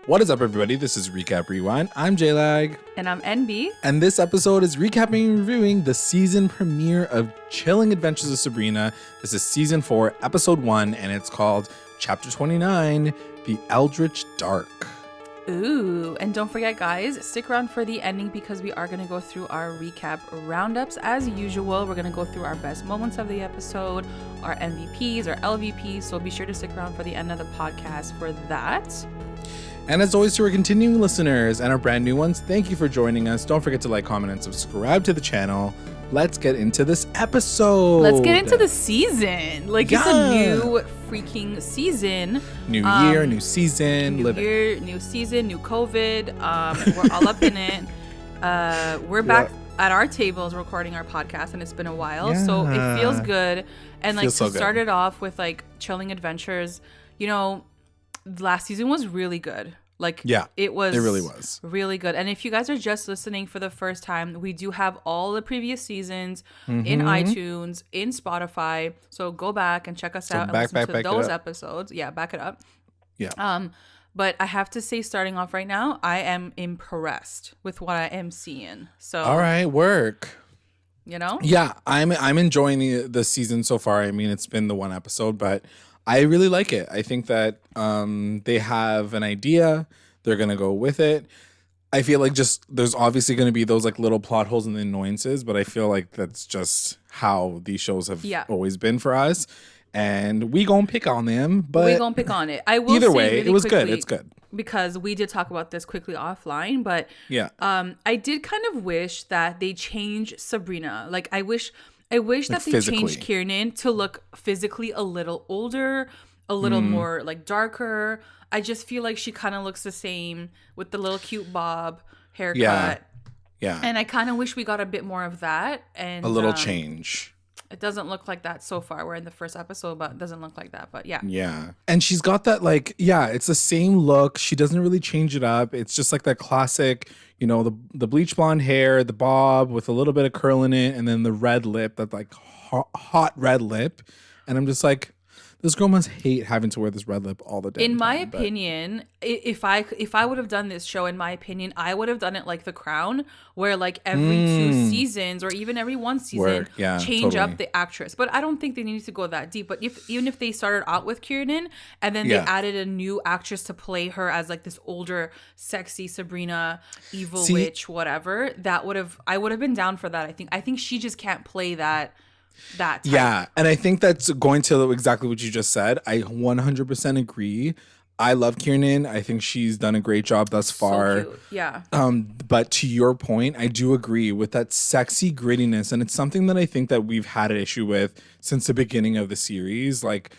What is up, everybody? This is Recap Rewind. I'm JLag. And I'm NB. And this episode is recapping and reviewing the season premiere of Chilling Adventures of Sabrina. This is season 4, episode 1, and it's called Chapter 29, The Eldritch Dark. Ooh, and don't forget, guys, stick around for the ending because we are going to go through our recap roundups as usual. We're going to go through our best moments of the episode, our MVPs, our LVPs, so be sure to stick around for the end of the podcast for that. And as always, to our continuing listeners and our brand new ones, thank you for joining us. Don't forget to like, comment, and subscribe to the channel. Let's get into this episode. Let's get into the season. Like, it's a new freaking season. New year, new season. New year, new season, new COVID. We're all up in it. We're back at our tables recording our podcast, and it's been a while. Yeah. So it feels good. And like to start it off with like Chilling Adventures, you know, last season was really good. Like, it really was really good. And if you guys are just listening for the first time, we do have all the previous seasons in iTunes, in Spotify. So go back and check us out and listen to those episodes. Yeah, back it up. Yeah. But I have to say, starting off right now, I am impressed with what I am seeing. So all right, work. You know? Yeah, I'm enjoying the season so far. I mean, it's been the one episode, but I really like it. I think that they have an idea. They're going to go with it. I feel like there's obviously going to be those like little plot holes and the annoyances, but I feel like that's just how these shows have always been for us. And we going to pick on them. But we going to pick on it. I will either say way, really it was quickly, good. It's good. Because we did talk about this quickly offline, but I did kind of wish that they changed Sabrina. Like, I wish that they changed Kiernan to look physically a little older, a little more like darker. I just feel like she kind of looks the same with the little cute bob haircut. Yeah. And I kind of wish we got a bit more of that. And a little change. It doesn't look like that so far. We're in the first episode, but it doesn't look like that. But yeah. Yeah. And she's got that like, it's the same look. She doesn't really change it up. It's just like that classic, you know, the bleach blonde hair, the bob with a little bit of curl in it, and then the red lip, that like hot red lip. And I'm just like, this girl must hate having to wear this red lip all the time. In my opinion, if I would have done this show, in my opinion, I would have done it like The Crown, where like every 2 seasons or even every 1 season change up the actress. But I don't think they need to go that deep. But even if they started out with Kiernan and then they added a new actress to play her as like this older, sexy Sabrina, evil witch, whatever, I would have been down for that. I think she just can't play that type. Yeah, and I think that's going to exactly what you just said. I 100% agree. I love Kiernan. I think she's done a great job thus far. So cute. Yeah. But to your point, I do agree with that sexy grittiness, and it's something that I think that we've had an issue with since the beginning of the series. Like,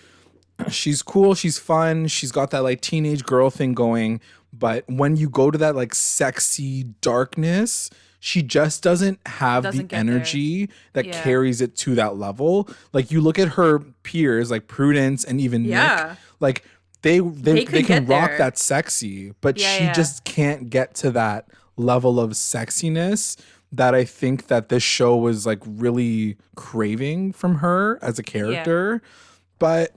she's cool, she's fun, she's got that like teenage girl thing going, but when you go to that like sexy darkness, she just doesn't have the energy that carries it to that level. Like, you look at her peers, like Prudence and even Nick, like they can rock that sexy, but she just can't get to that level of sexiness that I think that this show was like really craving from her as a character. But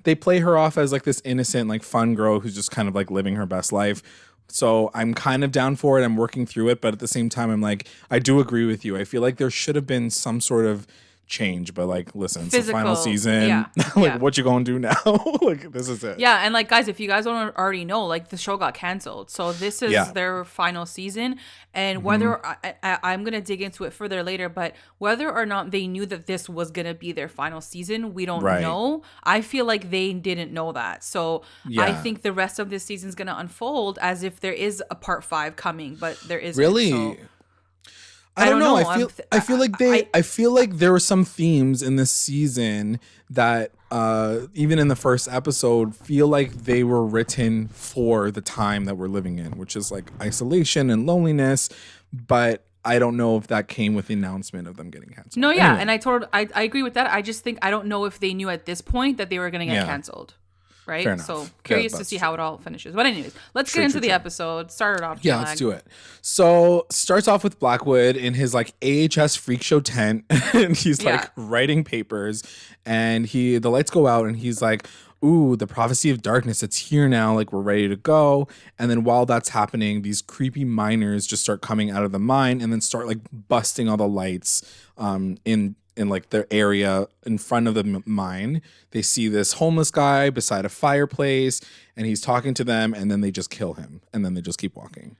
they play her off as like this innocent, like fun girl who's just kind of like living her best life. So I'm kind of down for it. I'm working through it. But at the same time, I'm like, I do agree with you. I feel like there should have been some sort of change. But like, listen, it's the final season. What you gonna do now? Like, this is it. Yeah. And like, guys, if you guys don't already know, like, the show got canceled. So this is their final season. And whether I'm going to dig into it further later, but whether or not they knew that this was going to be their final season, we don't know. I feel like they didn't know that. So I think the rest of this season is going to unfold as if there is a part 5 coming, but there isn't. Really? So, I don't know. I feel like there were some themes in this season that even in the first episode feel like they were written for the time that we're living in, which is like isolation and loneliness. But I don't know if that came with the announcement of them getting canceled. No, yeah, anyway. And I agree with that. I just think I don't know if they knew at this point that they were going to get canceled. Right? Fair enough. So curious to see how it all finishes. But anyways, let's get into the episode. Start it off. Yeah, let's do it. So starts off with Blackwood in his like AHS freak show tent and he's like writing papers and the lights go out and he's like, ooh, the prophecy of darkness, it's here now, like we're ready to go. And then while that's happening, these creepy miners just start coming out of the mine and then start like busting all the lights in like their area in front of the mine. They see this homeless guy beside a fireplace and he's talking to them, and then they just kill him and then they just keep walking.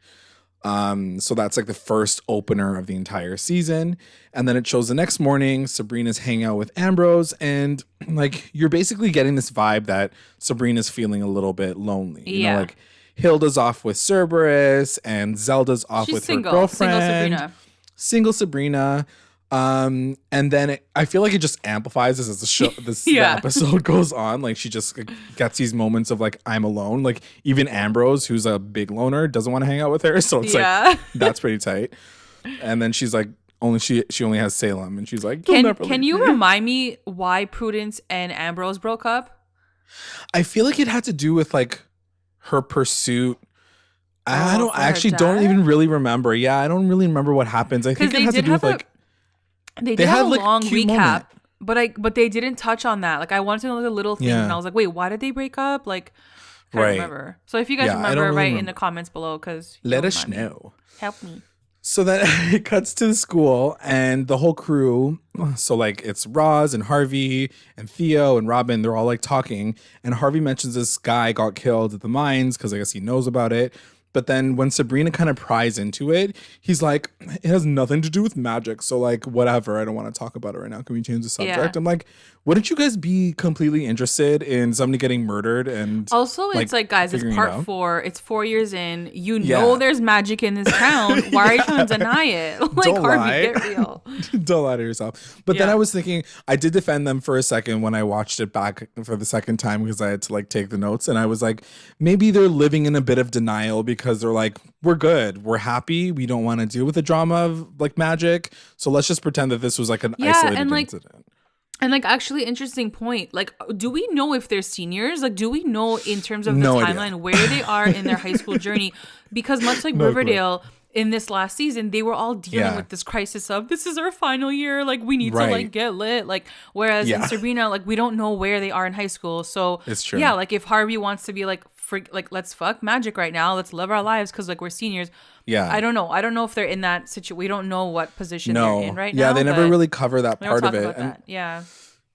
So that's like the first opener of the entire season. And then it shows the next morning, Sabrina's hanging out with Ambrose, and like you're basically getting this vibe that Sabrina's feeling a little bit lonely. You know, like Hilda's off with Cerberus and Zelda's off with her girlfriend. Single Sabrina. And then I feel like it just amplifies as the show, the episode goes on. Like she just gets these moments of like, I'm alone. Like even Ambrose, who's a big loner, doesn't want to hang out with her. So it's like, that's pretty tight. And then she's like, she only has Salem, and she's like, can you remind me why Prudence and Ambrose broke up? I feel like it had to do with like her pursuit. I don't even really remember. Yeah, I don't really remember what happens. I think it has to do with like. They did have a like, long recap, but they didn't touch on that. Like I wanted to know like a little thing, and I was like, wait, why did they break up? Like, I don't remember. So if you guys remember, write in the comments below, because let us know. Help me. So then it cuts to the school and the whole crew. So like it's Roz and Harvey and Theo and Robin. They're all like talking, and Harvey mentions this guy got killed at the mines because I guess he knows about it. But then when Sabrina kind of pries into it, he's like, it has nothing to do with magic. So like, whatever. I don't want to talk about it right now. Can we change the subject? Yeah. I'm like, wouldn't you guys be completely interested in somebody getting murdered? And also, it's like, guys, it's part 4. It's 4 years in. You know there's magic in this town. Why are you trying to deny it? Like, don't Harvey, lie. get real. Don't lie to yourself. But then I was thinking, I did defend them for a second when I watched it back for the second time because I had to like take the notes. And I was like, maybe they're living in a bit of denial because they're like, we're good, we're happy, we don't want to deal with the drama of like magic, so let's just pretend that this was like an isolated incident. And like, actually, interesting point, like, do we know if they're seniors? Like, do we know in terms of the timeline where they are in their high school journey? Because much like Riverdale, in this last season, they were all dealing with this crisis of, this is our final year, like we need to like get lit, like, whereas in Sabrina, like we don't know where they are in high school. So it's true. Yeah, like if Harvey wants to be like, let's fuck magic right now, let's live our lives because like we're seniors. I don't know if they're in that situation. We don't know what position they're in right now. They never really cover that part of it.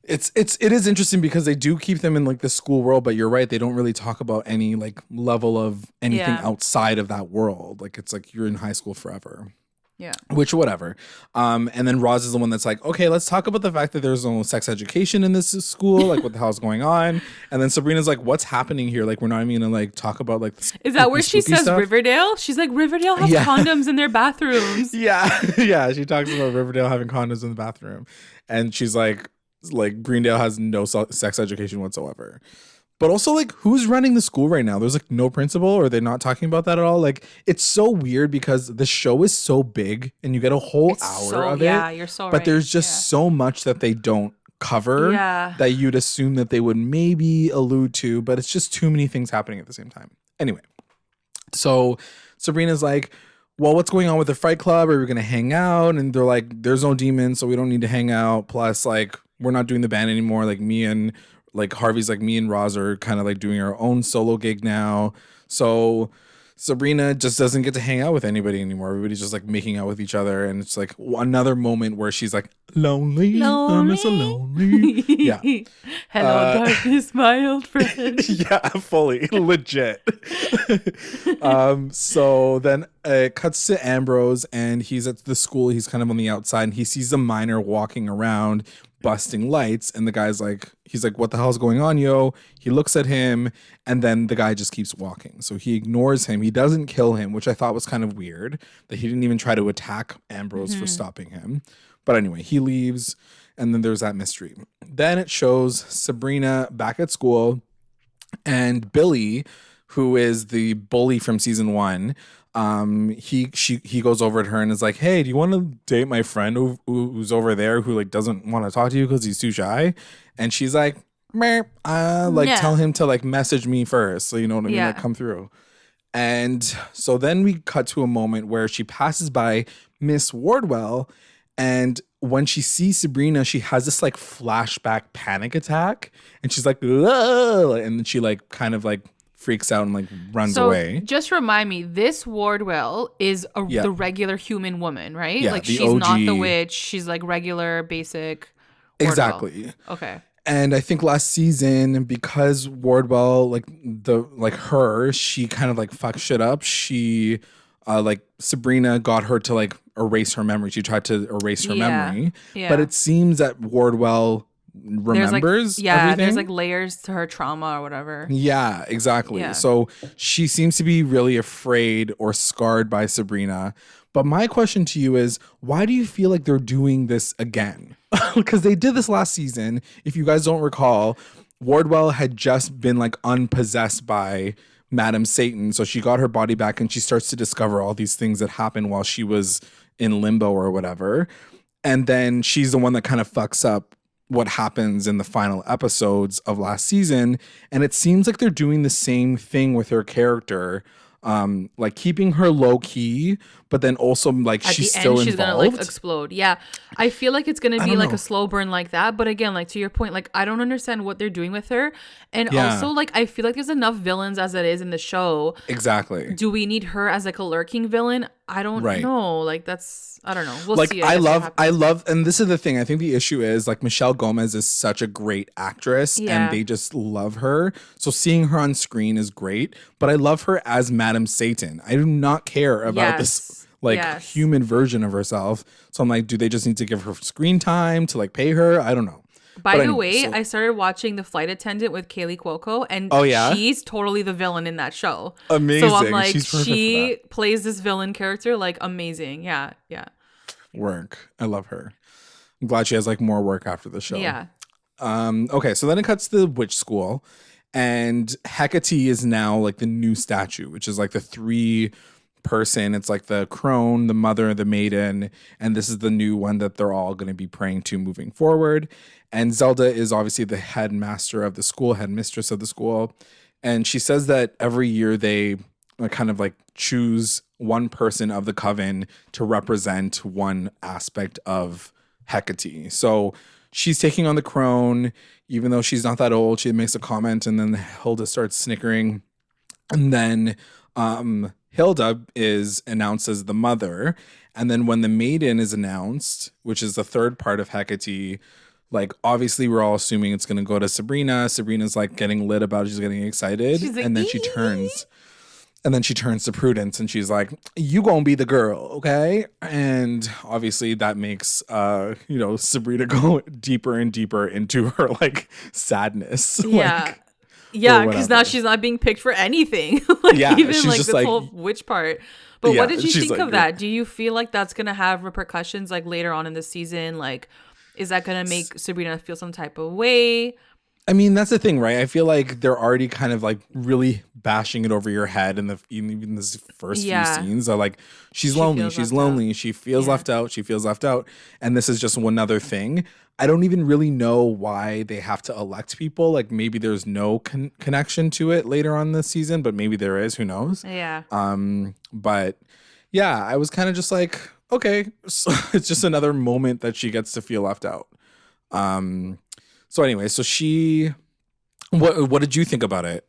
It is interesting because they do keep them in like the school world, but you're right, they don't really talk about any like level of anything outside of that world. Like it's like you're in high school forever. Yeah. Which, whatever. And then Roz is the one that's like, okay, let's talk about the fact that there's no sex education in this school. Like, what the hell's going on? And then Sabrina's like, what's happening here? Like, we're not even gonna like talk about like. Is that where she says stuff? Riverdale? She's like, Riverdale has condoms in their bathrooms. Yeah. She talks about Riverdale having condoms in the bathroom, and she's like Greendale has no sex education whatsoever. But also, like, who's running the school right now? There's, like, no principal, or they're not talking about that at all. Like, it's so weird because the show is so big and you get a whole hour of it. Yeah, you're so right. But there's just so much that they don't cover that you'd assume that they would maybe allude to, but it's just too many things happening at the same time. Anyway, so Sabrina's like, well, what's going on with the Fight Club? Are we going to hang out? And they're like, there's no demons, so we don't need to hang out. Plus, like, we're not doing the band anymore. Like, Harvey's like, me and Roz are kind of like doing our own solo gig now. So Sabrina just doesn't get to hang out with anybody anymore. Everybody's just like making out with each other. And it's like another moment where she's like, lonely. I'm so lonely. Yeah. Hello, darkness, my old friend. Yeah, fully. Legit. So then it cuts to Ambrose, and he's at the school. He's kind of on the outside, and he sees a miner walking around busting lights, and the guy's like, he's like, what the hell's going on, yo? He looks at him, and then the guy just keeps walking. So he ignores him. He doesn't kill him, which I thought was kind of weird, that he didn't even try to attack Ambrose for stopping him. But anyway, he leaves, and then there's that mystery. Then it shows Sabrina back at school, and Billy, who is the bully from season 1, he goes over to her and is like, hey, do you want to date my friend who's over there who like doesn't want to talk to you because he's too shy? And she's like, tell him to like message me first, so you know what I mean, like come through. And so then we cut to a moment where she passes by Miss Wardwell, and when she sees Sabrina, she has this like flashback panic attack, and she's like, "Whoa," and then she like kind of like freaks out and like runs away. Just remind me, this Wardwell is the regular human woman, right? Yeah, like the she's OG. not the witch. She's like regular, basic Wardwell. Exactly. Okay. And I think last season, because Wardwell, she kind of like fucked shit up. She, like Sabrina got her to like erase her memory. She tried to erase her memory. Yeah. But it seems that Wardwell remembers everything. There's like layers to her trauma or whatever. Yeah, exactly. Yeah. So she seems to be really afraid or scarred by Sabrina. But my question to you is, why do you feel like they're doing this again? Because they did this last season. If you guys don't recall, Wardwell had just been like unpossessed by Madam Satan. So she got her body back and she starts to discover all these things that happened while she was in limbo or whatever. And then she's the one that kind of fucks up what happens in the final episodes of last season. And it seems like they're doing the same thing with her character. Like keeping her low key, but then also like she's still involved. She's gonna like explode. Yeah, I feel like it's gonna be like a slow burn like that. But again, like to your point, like I don't understand what they're doing with her, and also like I feel like there's enough villains as it is in the show. Exactly. Do we need her as like a lurking villain? I don't know. Like that's I don't know. We'll like, see. I love, and this is the thing. I think the issue is like Michelle Gomez is such a great actress, and they just love her. So seeing her on screen is great. But I love her as Madam Satan. I do not care about this human version of herself. So I'm like, do they just need to give her screen time to like pay her? I don't know. By the way, I started watching The Flight Attendant with Kaylee Cuoco, and she's totally the villain in that show. Amazing. So I'm like, she plays this villain character like amazing. Yeah. Work. I love her. I'm glad she has like more work after the show. Yeah. Okay, so then it cuts to the witch school, and Hecate is now like the new statue, which is like the 3-person. It's like the crone, the mother, the maiden, and this is the new one that they're all going to be praying to moving forward. And Zelda is obviously the headmaster of the school, headmistress of the school, and she says that every year they kind of like choose one person of the coven to represent one aspect of Hecate. So she's taking on the crone, even though she's not that old. She makes a comment, and then Hilda starts snickering, and then Hilda is announced as the mother. And then when the maiden is announced, which is the third part of Hecate, like obviously we're all assuming it's going to go to Sabrina. Sabrina's like getting lit about it. She's getting excited. She's like, and then she turns to Prudence, and she's like, you gonna be the girl, okay? And obviously that makes Sabrina go deeper and deeper into her like sadness. Yeah. Because now she's not being picked for anything. Even like this whole witch part. But what did you think of that? Do you feel like that's gonna have repercussions like later on in the season? Like, is that gonna make Sabrina feel some type of way? I mean, that's the thing, right? I feel like they're already kind of like really bashing it over your head in even this first few scenes. Are like, she's lonely, she feels left out, she feels left out, and this is just one other thing. I don't even really know why they have to elect people. Like maybe there's no connection to it later on this season, but maybe there is. Who knows? Yeah. But yeah, I was kind of just like, okay, so it's just another moment that she gets to feel left out. So anyway, so what did you think about it?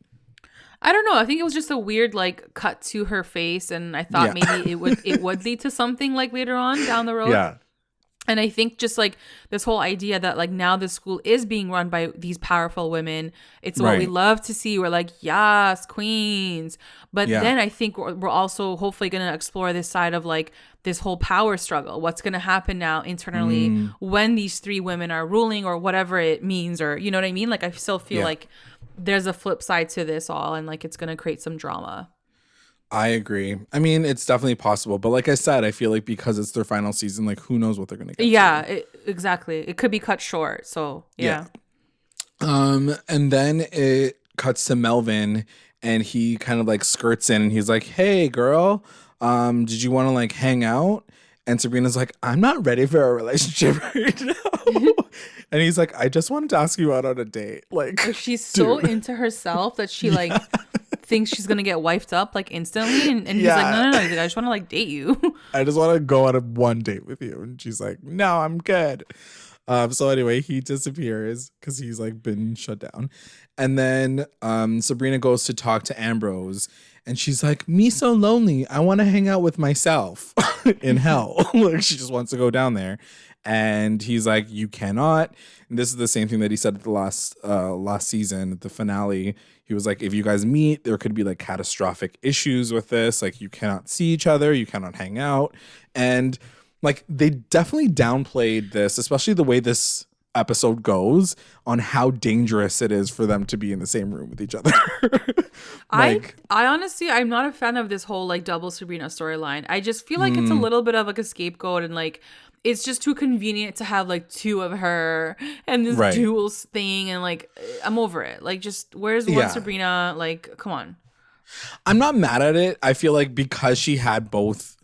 I don't know. I think it was just a weird like cut to her face, and I thought maybe it would lead to something like later on down the road. Yeah. And I think just like this whole idea that like now the school is being run by these powerful women. It's what we love to see. We're like, yes, queens. But then I think we're also hopefully going to explore this side of like this whole power struggle. What's going to happen now internally when these 3 women are ruling, or whatever it means, or you know what I mean? Like I still feel like there's a flip side to this all, and like it's going to create some drama. I agree. I mean, it's definitely possible. But like I said, I feel like because it's their final season, like who knows what they're going to get. Yeah, exactly. It could be cut short. So, yeah. And then it cuts to Melvin, and he kind of like skirts in, and he's like, hey, girl, did you want to like hang out? And Sabrina's like, I'm not ready for a relationship right now. And he's like, I just wanted to ask you out on a date. Like, she's so into herself that she like thinks she's gonna get wifed up like instantly, and he's like, no. He's like, I just want to like date you. I just want to go on one date with you, and she's like, no, I'm good. So anyway, he disappears because he's like been shut down, and then Sabrina goes to talk to Ambrose, and she's like, me so lonely, I want to hang out with myself in hell. Like, she just wants to go down there. And he's like, you cannot. And this is the same thing that he said at the last season, at the finale. He was like, if you guys meet, there could be like catastrophic issues with this. Like, you cannot see each other. You cannot hang out. And like, they definitely downplayed this, especially the way this episode goes, on how dangerous it is for them to be in the same room with each other. Like, I honestly, I'm not a fan of this whole like double Sabrina storyline. I just feel like it's a little bit of like a scapegoat, and like, it's just too convenient to have like two of her and this duels thing, and like, I'm over it. Like, just where's one Sabrina? Like, come on. I'm not mad at it. I feel like because she had both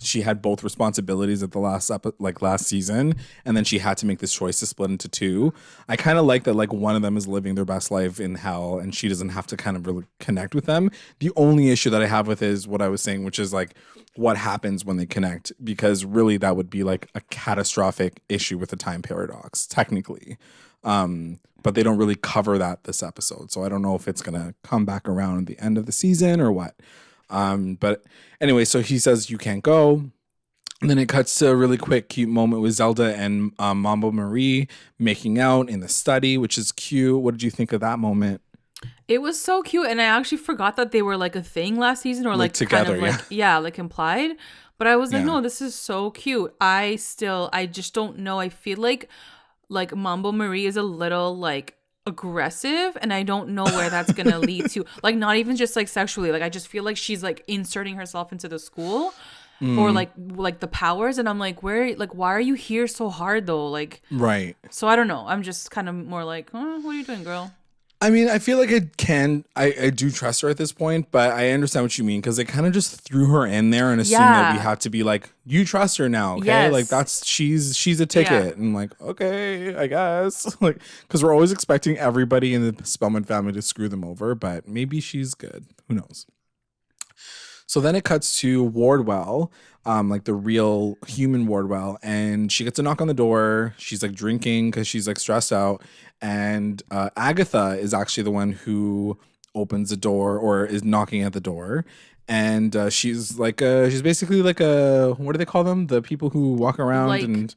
responsibilities at the last season, and then she had to make this choice to split into two. I kind of like that, like, one of them is living their best life in hell and she doesn't have to kind of really connect with them. The only issue that I have with is what I was saying, which is like what happens when they connect, because really that would be like a catastrophic issue with the time paradox technically. But they don't really cover that this episode. So I don't know if it's going to come back around at the end of the season or what. But anyway, so he says, you can't go. And then it cuts to a really quick, cute moment with Zelda and Mambo Marie making out in the study, which is cute. What did you think of that moment? It was so cute. And I actually forgot that they were like a thing last season, or like together, kind of like, like implied. But I was like, no, this is so cute. I just don't know. I feel like Mambo Marie is a little like aggressive, and I don't know where that's gonna lead to. Like, not even just like sexually. Like, I just feel like she's like inserting herself into the school or like the powers, and I'm like, why are you here so hard though? Like, right. So I don't know. I'm just kind of more like, what are you doing, girl? I mean, I feel like I do trust her at this point, but I understand what you mean, because they kind of just threw her in there and assumed that we had to be like, you trust her now, okay? Yes. Like, she's a ticket. Yeah. And I'm like, okay, I guess. Like, because we're always expecting everybody in the Spellman family to screw them over, but maybe she's good. Who knows? So then it cuts to Wardwell, like the real human Wardwell, and she gets a knock on the door. She's like drinking because she's like stressed out. And Agatha is actually the one who opens the door, or is knocking at the door. And she's basically like a, what do they call them? The people who walk around, like, and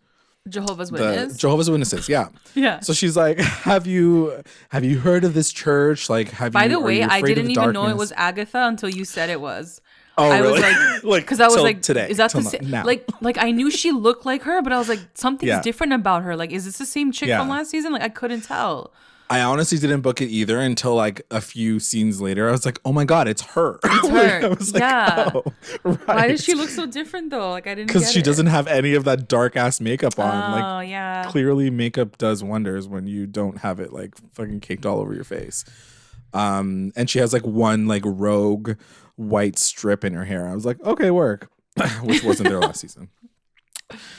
Jehovah's Witnesses. Jehovah's Witnesses, yeah. Yeah. So she's like, have you heard of this church? Like, By the way, I didn't even know it was Agatha until you said it was. Oh, I really? was like, because I was like, today, is that the same? Like I knew she looked like her, but I was like, something's different about her. Like, is this the same chick from last season? Like, I couldn't tell. I honestly didn't book it either until like a few scenes later. I was like, oh my God, it's her. It's her. I was like, oh, right. Why does she look so different though? Like, I didn't get it. Because she doesn't have any of that dark ass makeup on. Oh, yeah. Clearly makeup does wonders when you don't have it like fucking caked all over your face. And she has like one like rogue white strip in her hair. I was like, okay, work. Which wasn't there last season.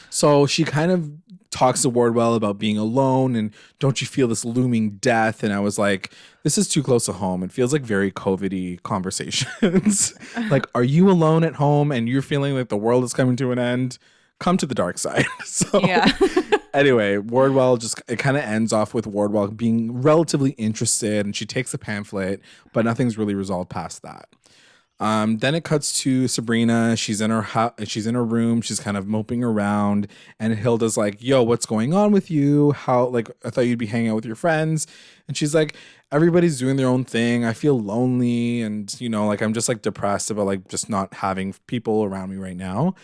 So she kind of talks to Wardwell about being alone and don't you feel this looming death? And I was like, this is too close to home. It feels like very COVID-y conversations. Like, are you alone at home and you're feeling like the world is coming to an end? Come to the dark side. So anyway, Wardwell it kind of ends off with Wardwell being relatively interested, and she takes the pamphlet, but nothing's really resolved past that. Then it cuts to Sabrina. She's in her room. She's kind of moping around, and Hilda's like, yo, what's going on with you? How, like, I thought you'd be hanging out with your friends. And she's like, everybody's doing their own thing. I feel lonely. And, you know, like, I'm just like depressed about like just not having people around me right now.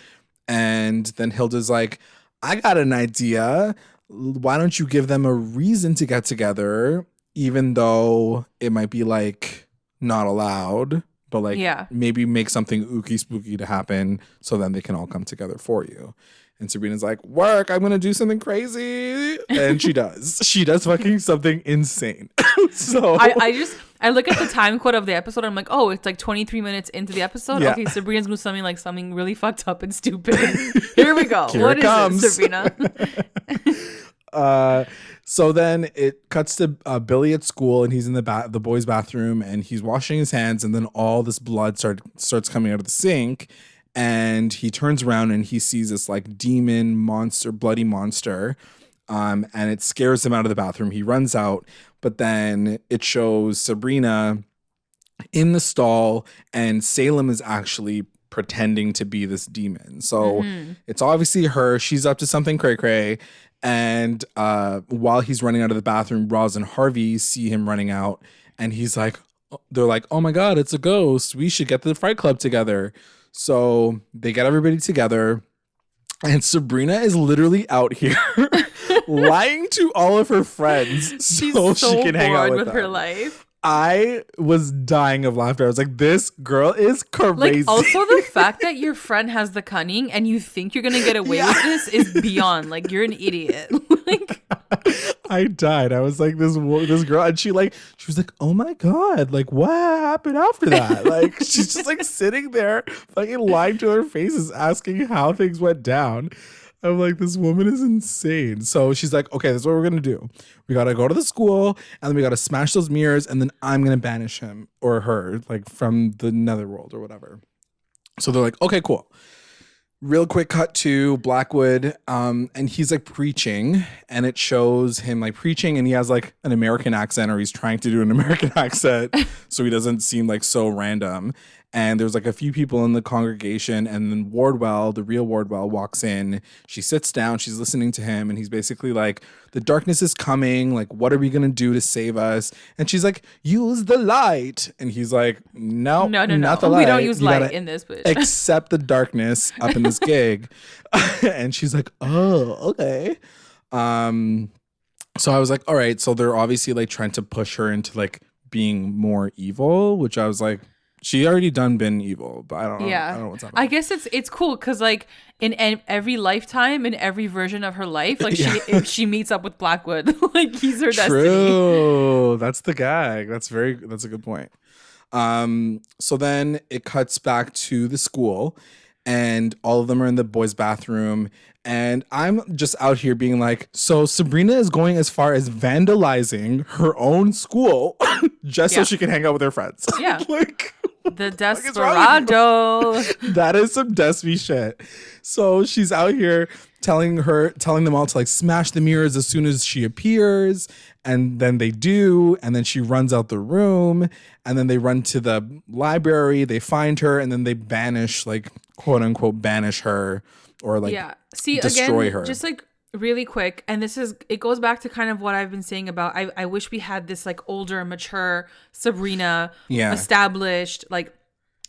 And then Hilda's like, I got an idea. Why don't you give them a reason to get together, even though it might be like not allowed? But like, maybe make something ooky spooky to happen so then they can all come together for you. And Sabrina's like, work, I'm going to do something crazy. And she does. She does fucking something insane. So I look at the time code of the episode. And I'm like, oh, it's like 23 minutes into the episode. Yeah. Okay, Sabrina's going to do something really fucked up and stupid. Here we go. Here what is it, Sabrina? So then it cuts to Billy at school, and he's in the boys' bathroom, and he's washing his hands, and then all this blood starts coming out of the sink, and he turns around and he sees this like demon monster, bloody monster, and it scares him out of the bathroom. He runs out, but then it shows Sabrina in the stall, and Salem is actually pretending to be this demon. So it's obviously her. She's up to something cray-cray. And while he's running out of the bathroom, Roz and Harvey see him running out, and they're like, oh my God, it's a ghost. We should get to the Fright Club together. So they get everybody together, and Sabrina is literally out here lying to all of her friends so she can hang out with them. Her life. I was dying of laughter. I was like, this girl is crazy. Like, also the fact that your friend has the cunning and you think you're gonna get away with this is beyond. Like, you're an idiot. Like, I died. I was like, this girl, and she was like, oh my God, like, what happened after that? Like, she's just like sitting there fucking lying to their faces, asking how things went down. I'm like, this woman is insane. So she's like, okay, this is what we're going to do. We got to go to the school, and then we got to smash those mirrors, and then I'm going to banish him or her, like, from the netherworld or whatever. So they're like, okay, cool. Real quick cut to Blackwood, and he's like preaching, and it shows him like preaching, and he has like an American accent, or he's trying to do an American accent so he doesn't seem like so random. And there's like a few people in the congregation, and then Wardwell, the real Wardwell, walks in. She sits down, she's listening to him, and he's basically like, the darkness is coming, like, what are we gonna do to save us? And she's like, use the light. And he's like, no, not the light. We don't use light in this bitch. Accept the darkness up in this gig. And she's like, oh, okay. So I was like, all right, so they're obviously like trying to push her into like being more evil, which I was like, she already been evil, but I don't know what's happening. I guess it's cool because like in every lifetime, in every version of her life, like she meets up with Blackwood, like he's her destiny. True, that's the gag. That's a good point. So then it cuts back to the school, and all of them are in the boys' bathroom. And I'm just out here being like, so Sabrina is going as far as vandalizing her own school just so she can hang out with her friends. Yeah. Like, the desperado. That is some Despy shit. So she's out here telling them all to like smash the mirrors as soon as she appears. And then they do. And then she runs out the room. And then they run to the library. They find her. And then they banish, like, quote unquote, banish her. Or like destroy again, her. Just like really quick, and it goes back to kind of what I've been saying about I wish we had this like older, mature Sabrina, established, like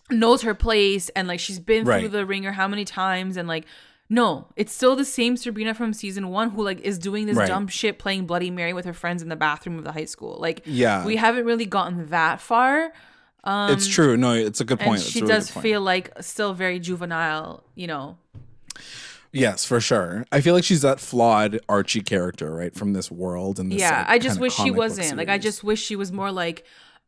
knows her place, and like she's been through the ringer how many times, and like no, it's still the same Sabrina from season 1 who like is doing this dumb shit, playing Bloody Mary with her friends in the bathroom of the high school. Like we haven't really gotten that far. It's true. No, it's a good point. And she does feel like still very juvenile, you know. Yes, for sure. I feel like she's that flawed Archie character, right, from this world. And this, like, I just wish she wasn't. Like, I just wish she was more like,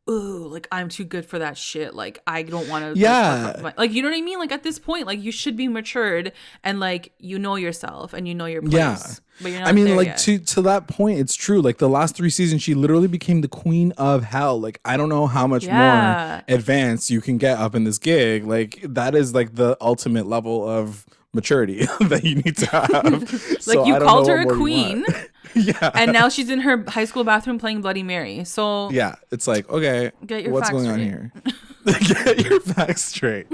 ooh, like, I'm too good for that shit. Like, I don't want to. Yeah. Like, you know what I mean? Like, at this point, like, you should be matured and, like, you know yourself and you know your place. Yeah. But you're not I mean, there like, yet. to that point, it's true. Like, the last 3 seasons, she literally became the queen of hell. Like, I don't know how much more advanced you can get up in this gig. Like, that is, like, the ultimate level of maturity that you need to have. Like, so you called her a queen. Yeah. And now she's in her high school bathroom playing Bloody Mary. So yeah, it's like, okay, what's going on here? Get your facts straight.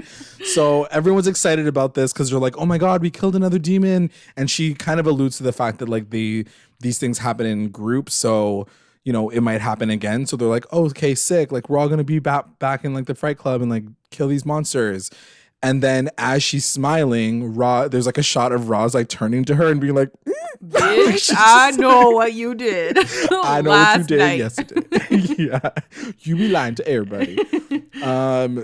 So everyone's excited about this because they're like, oh my God, we killed another demon. And she kind of alludes to the fact that like these things happen in groups. So, you know, it might happen again. So they're like, oh, okay, sick. Like, we're all going to be back in like the Fright Club and like kill these monsters. And then as she's smiling, there's like a shot of Roz like turning to her and being like, bitch, I know what you did. I know what you did yesterday. Yeah. You be lying to everybody.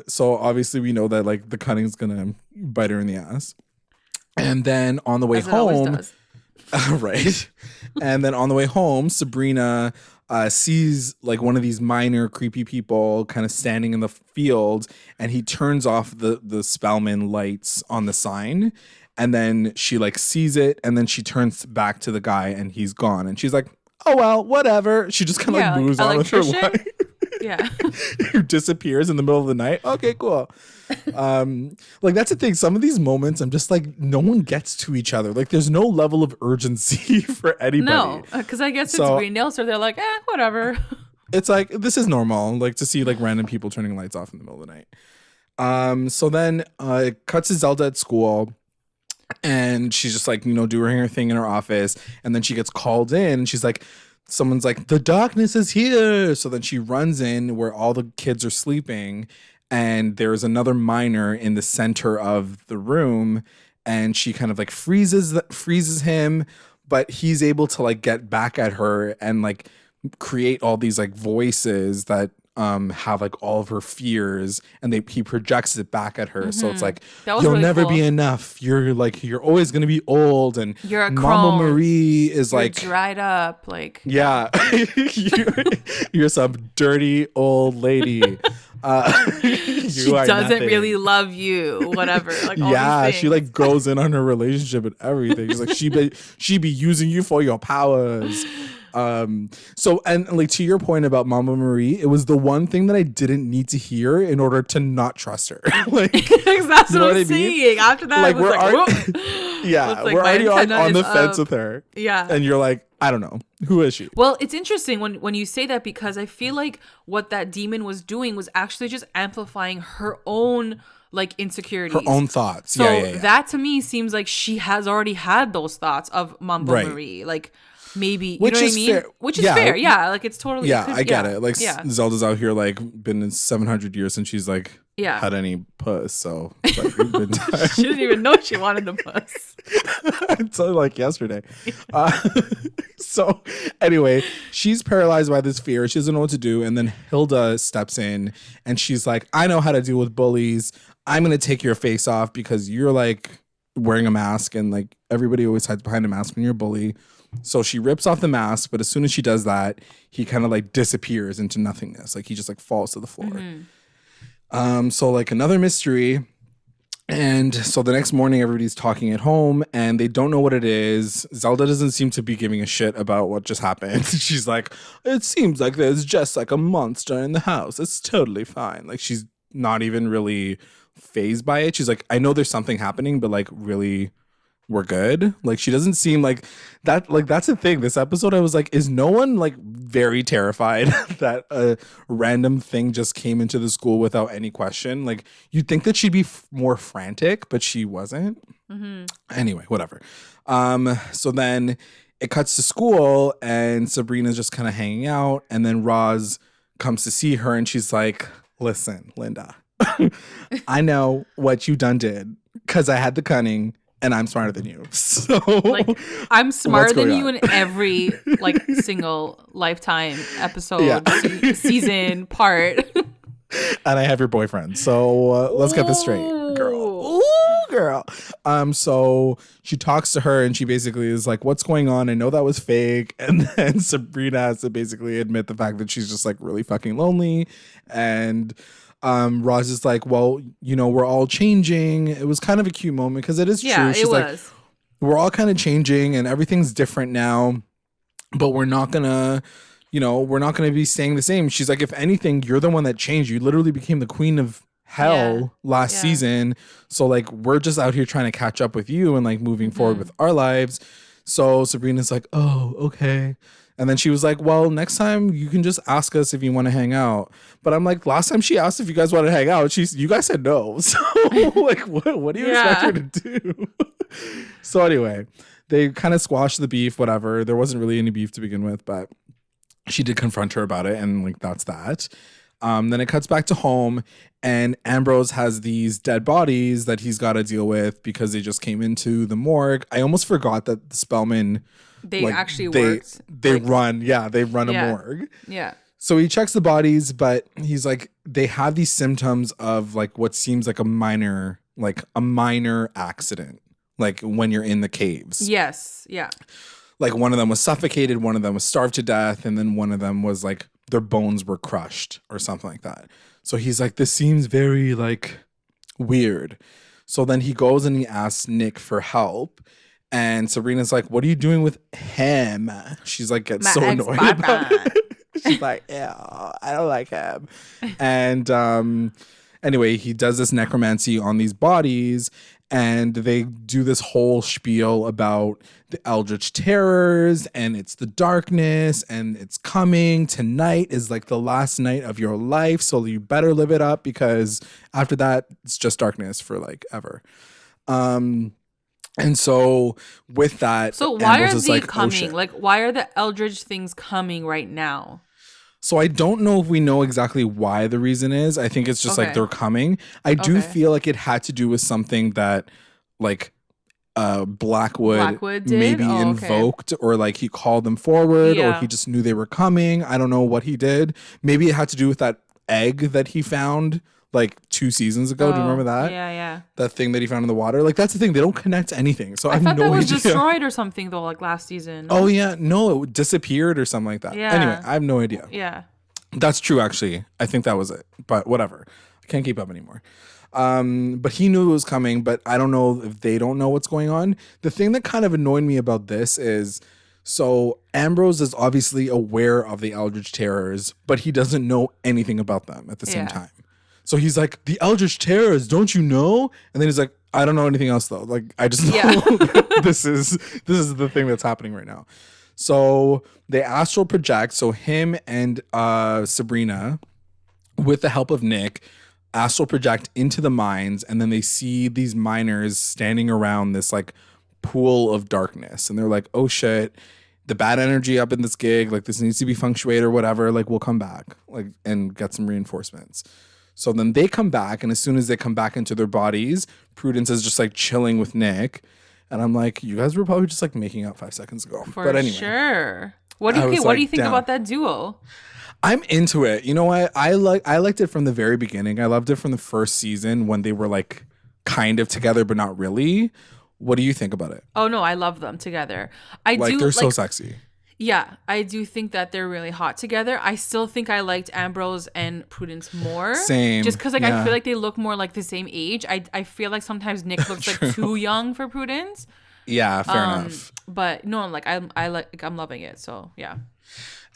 So obviously we know that like the cunning's gonna bite her in the ass. And then on the way home. Right. And then on the way home, Sabrina sees like one of these minor creepy people kind of standing in the field, and he turns off the Spellman lights on the sign, and then she like sees it, and then she turns back to the guy, and he's gone, and she's like, oh well, whatever. She just kind of like moves on with her life. Yeah. Who disappears in the middle of the night. Okay, cool. Like that's the thing. Some of these moments, I'm just like, no one gets to each other. Like there's no level of urgency for anybody. No, because I guess it's Greendale, so they're like, whatever. It's like, this is normal, like to see like random people turning lights off in the middle of the night. So then it cuts to Zelda at school, and she's just like, doing her thing in her office, and then she gets called in, and she's like, someone's like, the darkness is here. So then she runs in where all the kids are sleeping, and there's another minor in the center of the room, and she kind of like freezes him, but he's able to like get back at her and like create all these like voices that have like all of her fears, and he projects it back at her. Mm-hmm. So it's like, you'll really never be enough. You're always gonna be old, and you're a Mama Marie is you're like dried up, like yeah, you're some dirty old lady. She doesn't really love you, whatever. Like all these she like goes in on her relationship and everything. She's like, she be using you for your powers. So, and like to your point about Mama Marie, it was the one thing that I didn't need to hear in order to not trust her. Like that's what I'm saying. After that, like, we're already on the fence with her. Yeah, and you're like, I don't know, who is she? Well, it's interesting when you say that, because I feel like what that demon was doing was actually just amplifying her own like insecurities, her own thoughts. So that to me seems like she has already had those thoughts of Mama Marie, like. Maybe, you know what I mean? Fair. Which is fair. Yeah, like it's totally. Yeah, I get it. Like Zelda's out here, like been in 700 years since she's like had any puss. So like, she didn't even know she wanted the puss until like yesterday. So anyway, she's paralyzed by this fear. She doesn't know what to do. And then Hilda steps in, and she's like, I know how to deal with bullies. I'm gonna take your face off because you're like wearing a mask, and like everybody always hides behind a mask when you're a bully. So she rips off the mask, but as soon as she does that, he kind of like disappears into nothingness. Like he just like falls to the floor. Mm-hmm. So like another mystery. And so the next morning, everybody's talking at home, and they don't know what it is. Zelda doesn't seem to be giving a shit about what just happened. She's like, it seems like there's just like a monster in the house. It's totally fine. Like she's not even really fazed by it. She's like, I know there's something happening, but like really... we're good. Like she doesn't seem like that. Like that's the thing. This episode, I was like, is no one like very terrified that a random thing just came into the school without any question? Like you'd think that she'd be more frantic, but she wasn't. Mm-hmm. Anyway, whatever. So then it cuts to school, and Sabrina's just kind of hanging out, and then Roz comes to see her, and she's like, "Listen, Linda, I know what you done did because I had the cunning." And I'm smarter than you. So like I'm smarter than you in every like single Lifetime episode, season, part. And I have your boyfriend. So let's get this straight, girl. Ooh, girl. So she talks to her, and she basically is like, what's going on? I know that was fake. And then Sabrina has to basically admit the fact that she's just like really fucking lonely. And Roz is like, well, we're all changing. It was kind of a cute moment because it is true. She's like, we're all kind of changing and everything's different now, but we're not gonna be staying the same. She's like, if anything, you're the one that changed. You literally became the queen of hell last season. So like, we're just out here trying to catch up with you and like moving forward with our lives. So Sabrina's like, oh, okay. And then she was like, well, next time you can just ask us if you want to hang out. But I'm like, last time she asked if you guys want to hang out, you guys said no. So like, what do you expect her to do? So anyway, they kind of squashed the beef, whatever. There wasn't really any beef to begin with, but she did confront her about it. And like, that's that. Then it cuts back to home, and Ambrose has these dead bodies that he's got to deal with because they just came into the morgue. I almost forgot that the Spellman... They actually worked. They run a morgue. Yeah. So he checks the bodies, but he's like, they have these symptoms of like what seems like a minor accident, like when you're in the caves. Yes. Yeah. like one of them was suffocated, one of them was starved to death, and then one of them was like their bones were crushed or something like that. So he's like, this seems very like weird. So then he goes and he asks Nick for help. And Sabrina's like, what are you doing with him? She's like, gets so annoyed about it. She's like, yeah, I don't like him. And anyway, he does this necromancy on these bodies, and they do this whole spiel about the Eldritch terrors, and it's the darkness, and it's coming. Tonight is like the last night of your life, so you better live it up, because after that, it's just darkness for like ever. And so with that, so why Ambrose are is they like, coming? Like, why are the Eldritch things coming right now? So I don't know if we know exactly why the reason is. I think it's just like they're coming. I do feel like it had to do with something that like Blackwood did? maybe invoked, or like he called them forward, or he just knew they were coming. I don't know what he did. Maybe it had to do with that egg that he found like 2 seasons ago. Do you remember that? Yeah. That thing that he found in the water. Like that's the thing. They don't connect to anything. So I have no idea. I thought that was destroyed or something though, like last season. Oh yeah, no, it disappeared or something like that. Yeah. Anyway, I have no idea. Yeah. That's true, actually. I think that was it. But whatever. I can't keep up anymore. But he knew it was coming, but I don't know if they don't know what's going on. The thing that kind of annoyed me about this is, so Ambrose is obviously aware of the Eldritch terrors, but he doesn't know anything about them at the same time. So he's like, the Eldritch terrors, don't you know? And then he's like, I don't know anything else though. Like, I just know this is the thing that's happening right now. So they astral project. So him and Sabrina, with the help of Nick, astral project into the mines, and then they see these miners standing around this like pool of darkness, and they're like, oh shit, the bad energy up in this gig, like this needs to be feng shuied or whatever, like we'll come back like and get some reinforcements. So then they come back, and as soon as they come back into their bodies, Prudence is just like chilling with Nick. And I'm like, you guys were probably just like making out 5 seconds ago. But anyway, sure. What do you think about that duo? I'm into it. You know what? I liked it from the very beginning. I loved it from the first season when they were like kind of together, but not really. What do you think about it? Oh no, I love them together. They're so sexy. Yeah, I do think that they're really hot together. I still think I liked Ambrose and Prudence more. Same. Just because I feel like they look more like the same age. I feel like sometimes Nick looks like too young for Prudence. Yeah, fair enough. But no, like I'm loving it. So yeah.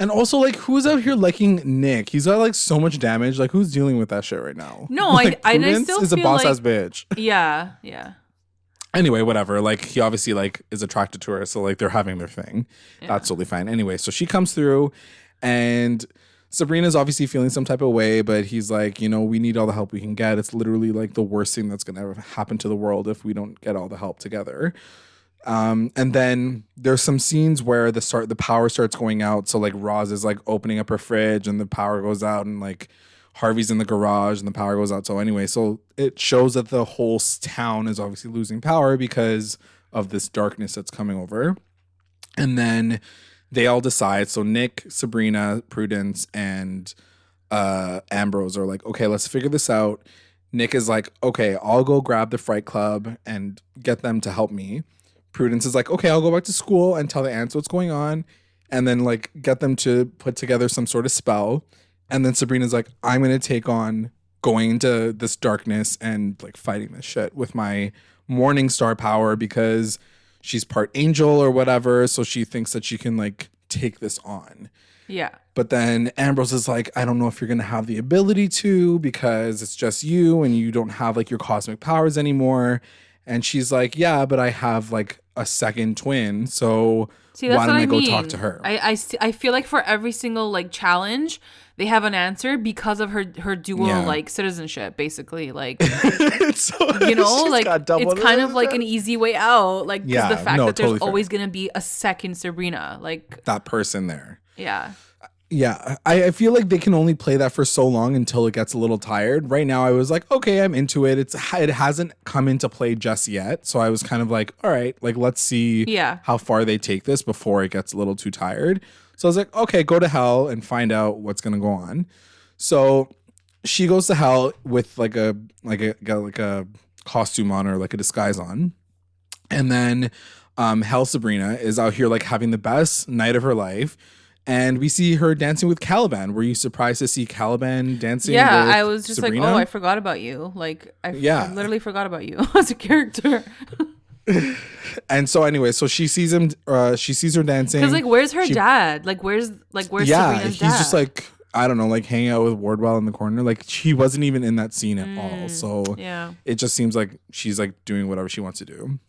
And also, like, who's out here liking Nick? He's got like so much damage. Like, who's dealing with that shit right now? No, like, I Prudence still is a feel boss like, ass bitch. Yeah. Anyway, whatever. Like, he obviously like is attracted to her, so like they're having their thing. Yeah. That's totally fine. Anyway, so she comes through, and Sabrina's obviously feeling some type of way, but he's like, you know, we need all the help we can get. It's literally like the worst thing that's gonna ever happen to the world if we don't get all the help together. And then there's some scenes where the power starts going out. So like Roz is like opening up her fridge, and the power goes out, and like Harvey's in the garage and the power goes out. So anyway, so it shows that the whole town is obviously losing power because of this darkness that's coming over. And then they all decide. So Nick, Sabrina, Prudence, and Ambrose are like, okay, let's figure this out. Nick is like, okay, I'll go grab the Fright Club and get them to help me. Prudence is like, okay, I'll go back to school and tell the ants what's going on, and then like get them to put together some sort of spell. And then Sabrina's like, I'm going to take on going into this darkness and like fighting this shit with my Morning Star power, because she's part angel or whatever. So she thinks that she can like take this on. Yeah. But then Ambrose is like, I don't know if you're going to have the ability to, because it's just you and you don't have like your cosmic powers anymore. And she's like, yeah, but I have like a second twin. So why don't I go talk to her? I feel like for every single like challenge, they have an answer because of her dual like citizenship, basically. Like, you know, like it's kind of like an easy way out. Like, the fact that there's always going to be a second Sabrina, like that person there. Yeah. Yeah, I feel like they can only play that for so long until it gets a little tired. Right now, I was like, okay, I'm into it. It hasn't come into play just yet. So I was kind of like, all right, like, let's see how far they take this before it gets a little too tired. So I was like, okay, go to hell and find out what's going to go on. So she goes to hell with like a costume on, or like a disguise on. And then Hell Sabrina is out here like having the best night of her life. And we see her dancing with Caliban. Were you surprised to see Caliban dancing with I was just Sabrina? like, oh, I forgot about you. Like, I literally forgot about you as a character. And so anyway, so she sees him, she sees her dancing. Because like, where's her dad? Like, where's Sabrina's dad? He's just like, I don't know, like hanging out with Wardwell in the corner. Like he wasn't even in that scene at all. So it just seems like she's like doing whatever she wants to do.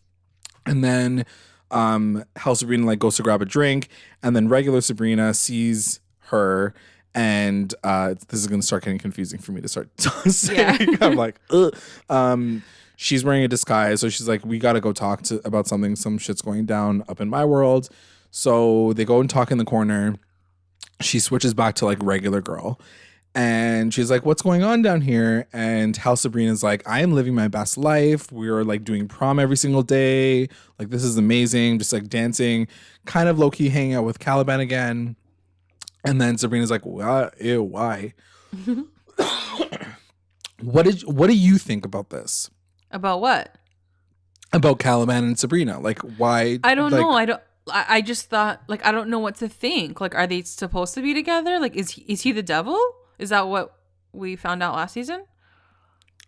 And then Hell Sabrina like goes to grab a drink, and then regular Sabrina sees her, and this is gonna start getting confusing for me to start saying. I'm like, ugh. She's wearing a disguise, so she's like, we gotta go talk about something. Some shit's going down up in my world. So they go and talk in the corner. She switches back to like regular girl, and she's like, what's going on down here? And Hell Sabrina's like, I am living my best life. We're like doing prom every single day. Like, this is amazing. Just like dancing, kind of low-key hanging out with Caliban again. And then Sabrina's like, what? Ew, why? What do you think about this? About what? About Caliban and Sabrina. Like, why? I don't know. I just thought, like, I don't know what to think. Like, are they supposed to be together? Like, is he the devil? Is that what we found out last season?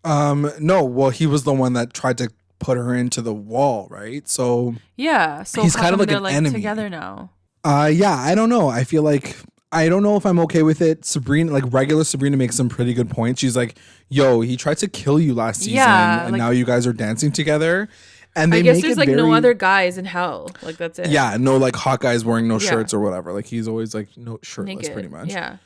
No. Well, he was the one that tried to put her into the wall, right? So yeah. So he's kind of like an enemy. Together now. Yeah. I don't know. I feel like I don't know if I'm okay with it. Sabrina, like regular Sabrina, makes some pretty good points. She's like, "Yo, he tried to kill you last season, and like, now you guys are dancing together." And they I guess there's like no other guys in hell. Like that's it. Yeah, no like hot guys wearing no shirts or whatever. Like he's always like no shirtless, naked. Pretty much. Yeah.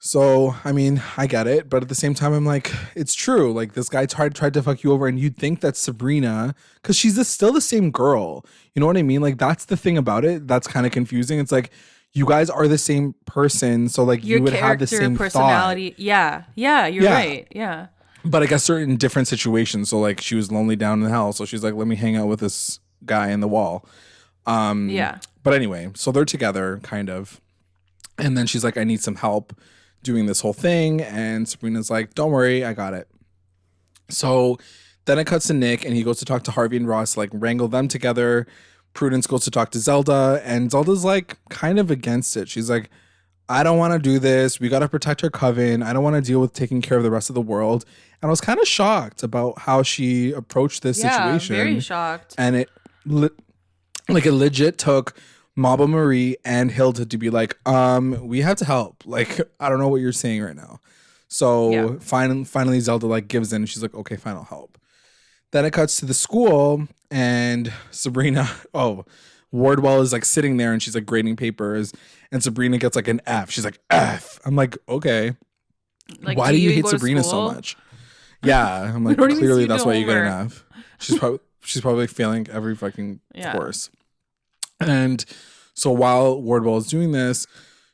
So I mean, I get it, but at the same time, I'm like, it's true. Like this guy tried to fuck you over, and you'd think that Sabrina, because she's still the same girl. You know what I mean? Like that's the thing about it. That's kind of confusing. It's like, you guys are the same person, so like you would have the same personality. Thought. Yeah, you're right. Yeah. But I guess in different situations. So like she was lonely down in hell, so she's like, let me hang out with this guy in the wall. Yeah. But anyway, so they're together, kind of. And then she's like, I need some help doing this whole thing. And Sabrina's like, don't worry, I got it. So then it cuts to Nick, and he goes to talk to Harvey and Ross, like wrangle them together. Prudence goes to talk to Zelda, and Zelda's like kind of against it. She's like, I don't want to do this. We got to protect our coven. I don't want to deal with taking care of the rest of the world. And I was kind of shocked about how she approached this situation. Very shocked. And it legit took Maba Marie and Hilda to be like, we have to help. Like, I don't know what you're saying right now. So finally Zelda like gives in, and she's like, okay, fine, I'll help. Then it cuts to the school, and Sabrina, Wardwell is like sitting there, and she's like grading papers, and Sabrina gets like an F. She's like, F. I'm like, okay. Like, why do you hate Sabrina so much? Yeah. I'm like, clearly that's why you get an F. She's probably failing every fucking course. And so while Wardwell is doing this,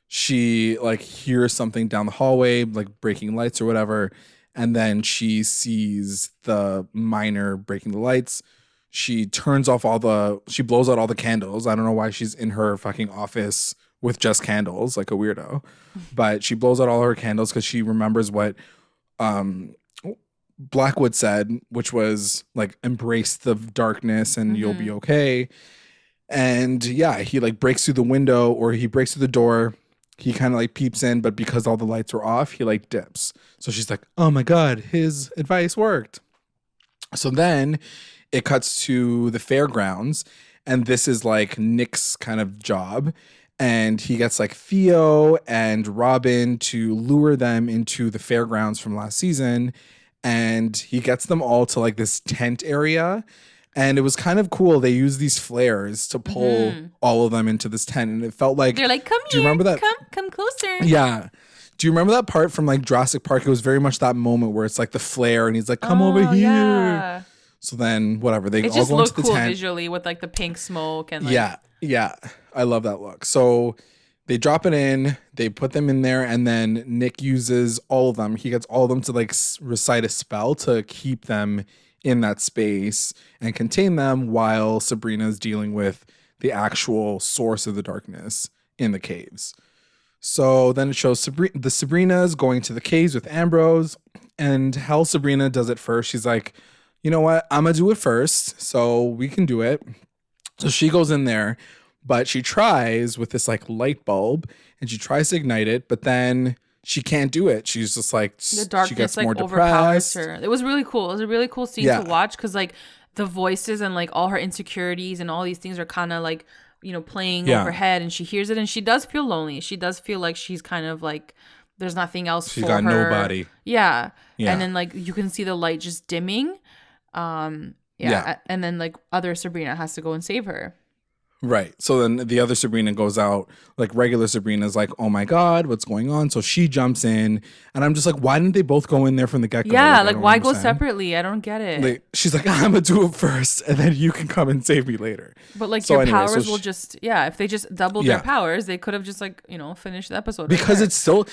she like hears something down the hallway, like breaking lights or whatever. And then she sees the miner breaking the lights. She blows out all the candles. I don't know why she's in her fucking office with just candles, like a weirdo. But she blows out all her candles because she remembers what Blackwood said, which was like, embrace the darkness and you'll be okay. And yeah, he like breaks through the window, or he breaks through the door. He kind of like peeps in, but because all the lights were off, he like dips. So she's like, oh my God, his advice worked. So then it cuts to the fairgrounds, and this is like Nick's kind of job. And he gets like Theo and Robin to lure them into the fairgrounds from last season. And he gets them all to like this tent area. And it was kind of cool. They used these flares to pull all of them into this tent. And it felt like... They're like, come here. Do you remember that? Come closer. Yeah. Do you remember that part from like Jurassic Park? It was very much that moment where it's like the flare and he's like, come over here. Yeah. So then whatever. They all go into the tent. It just looked cool visually with like the pink smoke. And like... Yeah. I love that look. So they drop it in. They put them in there. And then Nick uses all of them. He gets all of them to like recite a spell to keep them in that space and contain them while Sabrina's dealing with the actual source of the darkness in the caves. So then it shows the Sabrinas going to the caves with Ambrose, and Hell Sabrina does it first. She's like, you know what? I'm going to do it first so we can do it. So she goes in there, but she tries with this like light bulb and she tries to ignite it, but then she can't do it. She's just like, the darkness she gets like more overpowers depressed. her. It was really cool. It was a really cool scene to watch because like the voices and like all her insecurities and all these things are kind of like, you know, playing overhead, and she hears it and she does feel lonely. She does feel like she's kind of like there's nothing else She's for got her. nobody. Yeah. And then like you can see the light just dimming. And then like other Sabrina has to go and save her. Right. So then the other Sabrina goes out, like regular Sabrina's like, oh my God, what's going on? So she jumps in and I'm just like, why didn't they both go in there from the get-go? Yeah, like why go separately? I don't get it. Like, she's like, I'm going to do it first and then you can come and save me later. But like your powers will just, if they just doubled their powers, they could have just like, you know, finished the episode. Because it still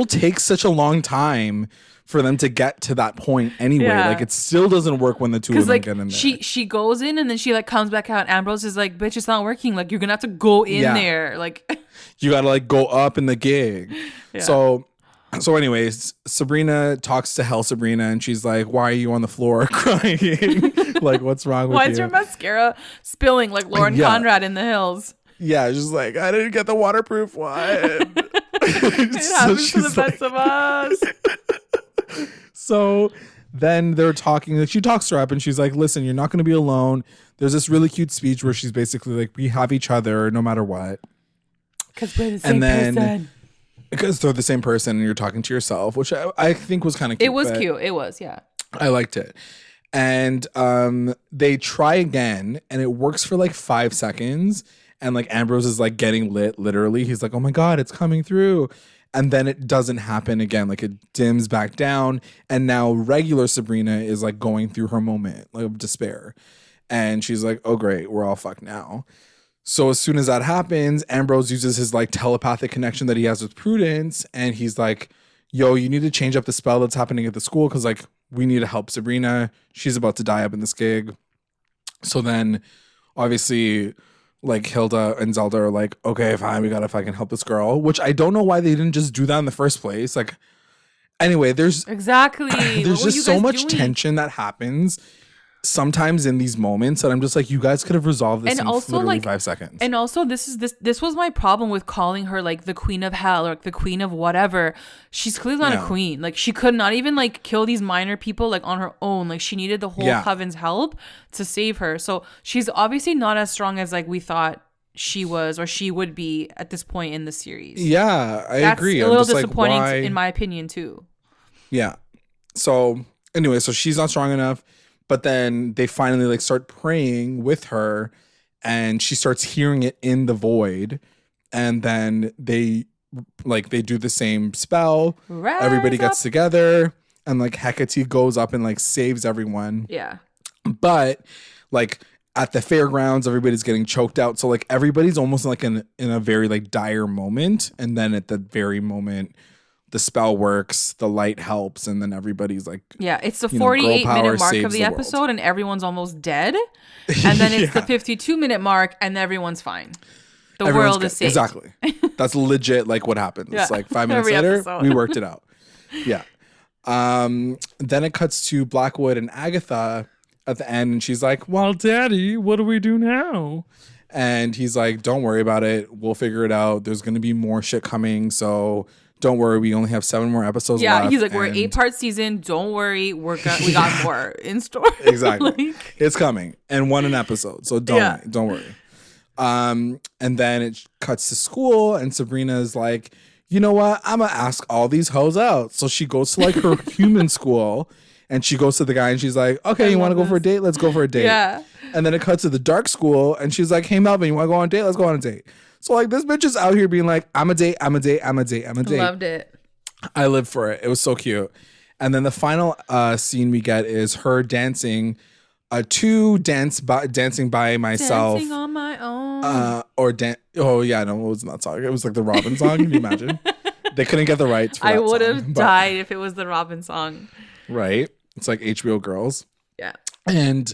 takes such a long time for them to get to that point anyway. Like it still doesn't work when the two of them get in there. She goes in and then she like comes back out. Ambrose is like, bitch, it's not working. Like you're gonna have to go in there. Like you gotta like go up in the gig. So anyways, Sabrina talks to Hell Sabrina and she's like, why are you on the floor crying? Like what's wrong with you? Why is your mascara spilling like Lauren Conrad in The Hills? Yeah, she's like, I didn't get the waterproof one. It happens to the best of us. So then they're talking, like she talks her up and she's like, listen, you're not going to be alone. There's this really cute speech where she's basically like, we have each other no matter what. Because we're the same person. Because they're the same person and you're talking to yourself, which I think was kind of cute. It was cute. It was, yeah. I liked it. And they try again and it works for like 5 seconds. And like Ambrose is like getting lit, literally. He's like, oh my God, it's coming through. And then it doesn't happen again. Like it dims back down. And now regular Sabrina is like going through her moment of despair. And she's like, oh great, we're all fucked now. So as soon as that happens, Ambrose uses his like telepathic connection that he has with Prudence. And he's like, yo, you need to change up the spell that's happening at the school. Cause like we need to help Sabrina. She's about to die up in this gig. So then obviously like Hilda and Zelda are like, okay, fine, we gotta fucking help this girl. Which I don't know why they didn't just do that in the first place. Like, anyway, there's just so much tension that happens sometimes in these moments that I'm just like, you guys could have resolved this in literally like 5 seconds. And also this was my problem with calling her like the queen of hell or like the queen of whatever. She's clearly not a queen. Like she could not even like kill these minor people like on her own. Like she needed the whole coven's help to save her. So she's obviously not as strong as like we thought she was or she would be at this point in the series. Yeah, I agree. That's a little disappointing in my opinion too. Yeah. So anyway, so she's not strong enough. But then they finally like start praying with her and she starts hearing it in the void. And then they do the same spell. Everybody gets together and like Hecate goes up and like saves everyone. Yeah. But like at the fairgrounds, everybody's getting choked out. So like everybody's almost like in a very like dire moment. And then at the very moment, the spell works, the light helps, and then everybody's like, it's the 48-minute mark of the episode and everyone's almost dead. And then it's the 52-minute mark and everone's fine. The world is saved. Exactly. That's legit like what happens. It's like 5 minutes later, we worked it out. Yeah. Then it cuts to Blackwood and Agatha at the end and she's like, well, Daddy, what do we do now? And he's like, don't worry about it. We'll figure it out. There's going to be more shit coming. So don't worry, we only have 7 more episodes left. Yeah, he's like, we're an 8-part season. Don't worry, we got more in store. Exactly. It's coming. And an episode. So don't worry. And then it cuts to school and Sabrina's like, you know what? I'm going to ask all these hoes out. So she goes to like her human school and she goes to the guy and she's like, okay, you want to go for a date? Let's go for a date. Yeah. And then it cuts to the dark school and she's like, hey, Melvin, you want to go on a date? Let's go on a date. So like this bitch is out here being like, I'm a date. Loved it. I lived for it. It was so cute. And then the final scene we get is her dancing dancing by myself. Dancing on my own. What was that song? It was like the Robin song. Can you imagine? They couldn't get the rights for that I would have died if it was the Robin song. Right? It's like HBO Girls. Yeah. And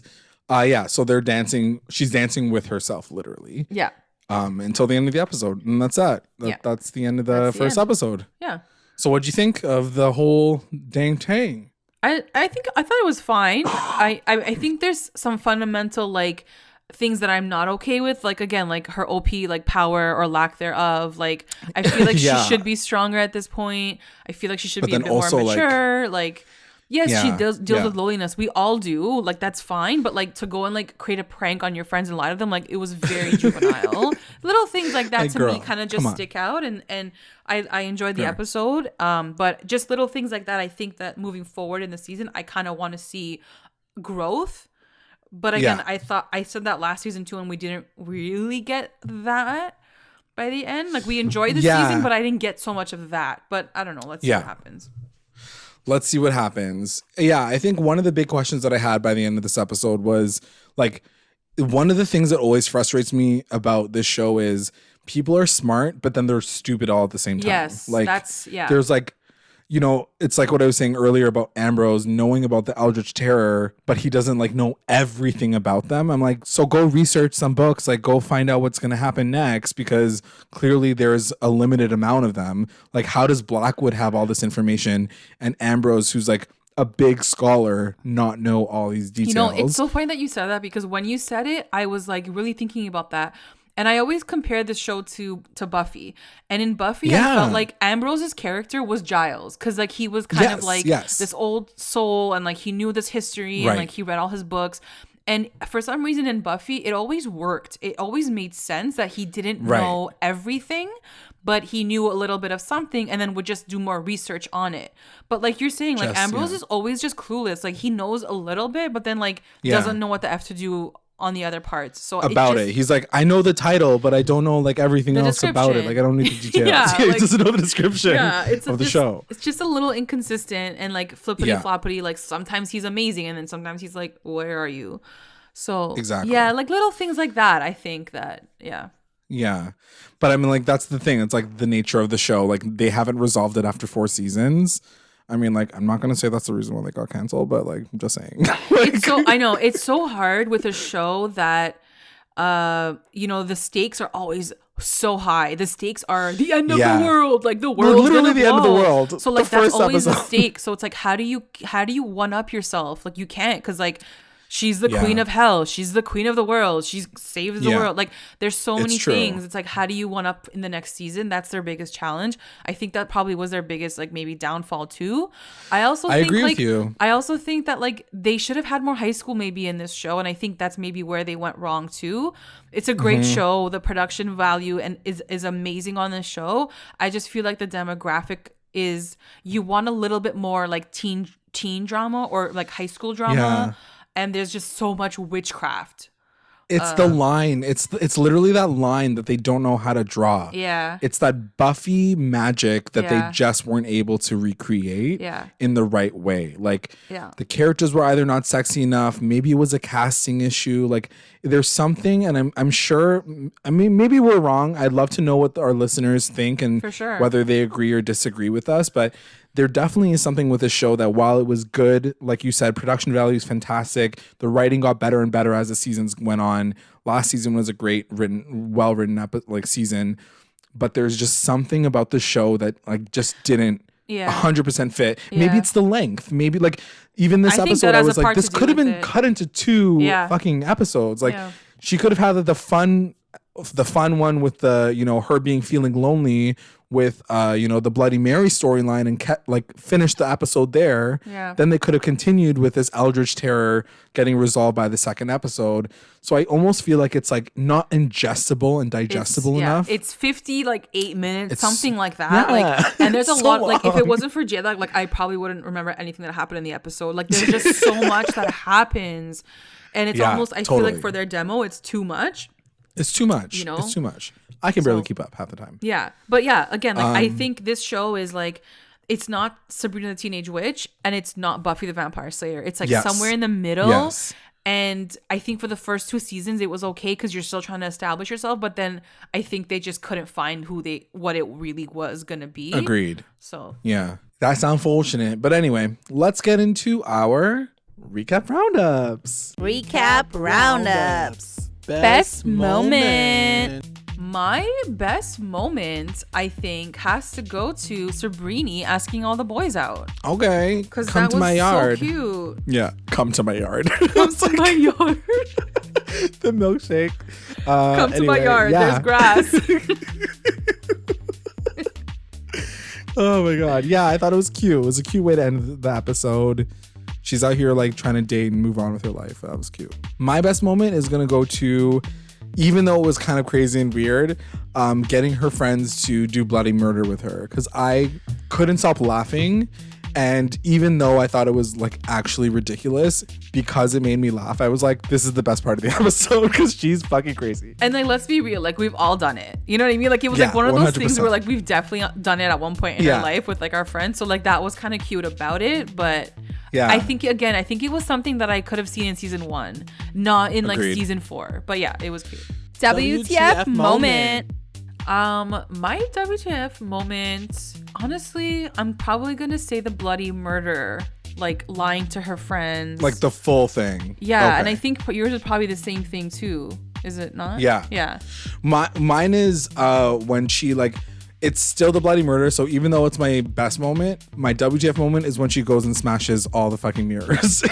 so they're dancing. She's dancing with herself, literally. Yeah. Until the end of the episode. And that's that. That's the end of the first episode. Yeah. So what'd you think of the whole dang tang? I thought it was fine. I think there's some fundamental like things that I'm not okay with, like again, like her OP like power or lack thereof. Like I feel like she should be stronger at this point. I feel like she should be a bit more mature. Like yes, she deals with loneliness. We all do. Like that's fine. But like to go and like create a prank on your friends and lie to them, like it was very juvenile. Little things like that to me kind of just stick out, and I enjoyed the episode. But just little things like that, I think that moving forward in the season, I kind of want to see growth. But again, I thought I said that last season too, and we didn't really get that by the end. Like we enjoyed the season, but I didn't get so much of that. But I don't know. Let's see what happens. Let's see what happens. Yeah, I think one of the big questions that I had by the end of this episode was like, one of the things that always frustrates me about this show is people are smart, but then they're stupid all at the same time. Yes, like that's there's like, you know, it's like what I was saying earlier about Ambrose knowing about the Eldritch Terror, but he doesn't like know everything about them. I'm like, so go research some books, like go find out what's going to happen next, because clearly there's a limited amount of them. Like, how does Blackwood have all this information and Ambrose, who's like a big scholar, not know all these details? You know, it's so funny that you said that, because when you said it, I was like really thinking about that. And I always compared the show to Buffy. And in Buffy, I felt like Ambrose's character was Giles. Because like he was kind of like this old soul, and like he knew this history, and like he read all his books. And for some reason in Buffy, it always worked. It always made sense that he didn't know everything, but he knew a little bit of something and then would just do more research on it. But like you're saying, like Ambrose is always just clueless. Like he knows a little bit, but then like doesn't know what the F to do on the other parts. So he's like, I know the title, but I don't know like everything else about it. Like I don't need the details. He doesn't know the description of the show. It's just a little inconsistent and like flippity floppity. Like sometimes he's amazing, and then sometimes he's like, where are you? So like little things like that. I think that yeah, but I mean, like that's the thing. It's like the nature of the show. Like they haven't resolved it after 4 seasons. I mean, like, I'm not going to say that's the reason why they got canceled, but, like, I'm just saying. I know. It's so hard with a show that, you know, the stakes are always so high. The stakes are the end of the world. Like, the world literally the end of the world. So, like, that's always the stake. So, it's like, how do you one-up yourself? Like, you can't, because, like, she's the queen of hell. She's the queen of the world. She saves the world. Like, there's so many things. It's like, how do you one up in the next season? That's their biggest challenge. I think that probably was their biggest, like, maybe downfall too. I agree with you. I also think that, like, they should have had more high school maybe in this show. And I think that's maybe where they went wrong too. It's a great show. The production value is amazing on this show. I just feel like the demographic is, you want a little bit more like teen drama or like high school drama. Yeah. And there's just so much witchcraft. It's the line. It's literally that line that they don't know how to draw. Yeah. It's that Buffy magic that they just weren't able to recreate in the right way. Like the characters were either not sexy enough. Maybe it was a casting issue. Like there's something, and I'm sure, I mean, maybe we're wrong. I'd love to know what our listeners think and whether they agree or disagree with us. But there definitely is something with this show that while it was good, like you said, production value is fantastic. The writing got better and better as the seasons went on. Last season was a great well-written season, but there's just something about the show that like just didn't 100% fit. Maybe it's the length. Maybe like even this episode, I was like, this could have been cut into 2 fucking episodes. Like she could have had the fun one with the, you know, her feeling lonely with you know, the Bloody Mary storyline and finish the episode there. Then they could have continued with this Eldritch Terror getting resolved by the second episode. So I almost feel like it's like not ingestible and digestible enough. It's 8 minutes, something like that. Like, and there's a lot long. Like if it wasn't for J-Lag, like I probably wouldn't remember anything that happened in the episode. Like there's just so much that happens, and it's almost feel like for their demo it's too much. It's too much. You know? It's too much. I can barely keep up half the time. Yeah. But yeah, again, like I think this show is like, it's not Sabrina the Teenage Witch and it's not Buffy the Vampire Slayer. It's like somewhere in the middle. Yes. And I think for the first 2 seasons it was okay because you're still trying to establish yourself. But then I think they just couldn't find what it really was going to be. Agreed. So. Yeah. That's unfortunate. But anyway, let's get into our recap roundups. Recap roundups. Best moment. My best moment, I think, has to go to Sabrina asking all the boys out. Okay. Because that was so cute. Yeah. Come to my yard. Come to my yard. The milkshake. Come to my yard. Yeah. There's grass. Oh my God. Yeah, I thought it was cute. It was a cute way to end the episode. She's out here like trying to date and move on with her life. That was cute. My best moment is going to go to, even though it was kind of crazy and weird, getting her friends to do bloody murder with her. Because I couldn't stop laughing. And even though I thought it was like actually ridiculous, because it made me laugh, I was like, this is the best part of the episode because she's fucking crazy. And like, let's be real, like we've all done it. You know what I mean? Like it was like one of those 100%. Things where like we've definitely done it at one point in our life with like our friends. So like that was kind of cute about it. But I think it was something that I could have seen in season 1, not in like season 4. But yeah, it was cute. WTF moment. My WTF moment, honestly, I'm probably gonna say the bloody murder, like lying to her friends, like the full thing. Yeah, okay. And I think yours is probably the same thing too. Is it not? Yeah. Mine is when she like, it's still the bloody murder. So even though it's my best moment, my WTF moment is when she goes and smashes all the fucking mirrors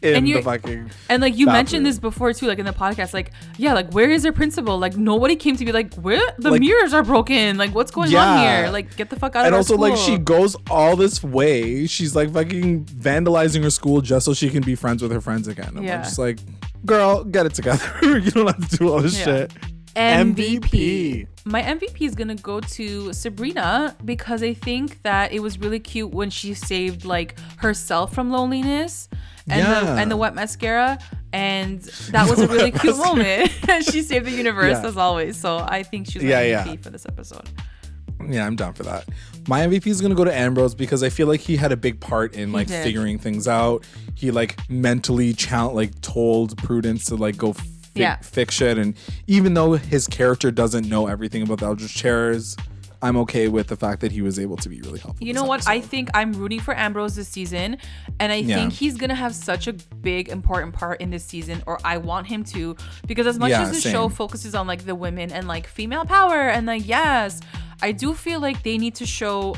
in the fucking and like you bathroom. Mentioned this before too, like in the podcast, like like where is their principal? Like nobody came to be like, where the like, mirrors are broken, like what's going on here? Like get the fuck out of our school. And also like she goes all this way, she's like fucking vandalizing her school just so she can be friends with her friends again. I'm just like, girl, get it together. You don't have to do all this shit. MVP. My MVP is gonna go to Sabrina because I think that it was really cute when she saved like herself from loneliness and the wet mascara, and that was a really cute moment. And she saved the universe as always. So I think she's my MVP for this episode. Yeah, I'm down for that. My MVP is gonna go to Ambrose because I feel like he had a big part in like figuring things out. He like mentally told Prudence to like go fix shit, and even though his character doesn't know everything about the Eldritch chairs, I'm okay with the fact that he was able to be really helpful. You know what? I think I'm rooting for Ambrose this season, and I think he's gonna have such a big important part in this season, or I want him to, because as much as the show focuses on like the women and like female power and like I do feel like they need to show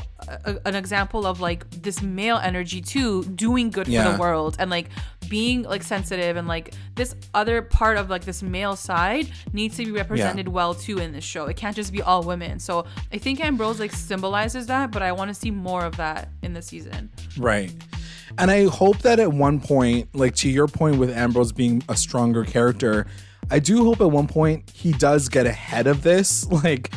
an example of like this male energy too, doing good for the world and like being like sensitive, and like this other part of like this male side needs to be represented well too in this show. It can't just be all women. So I think Ambrose like symbolizes that, but I want to see more of that in the season. Right. And I hope that at one point, like to your point with Ambrose being a stronger character, I do hope at one point he does get ahead of this. Like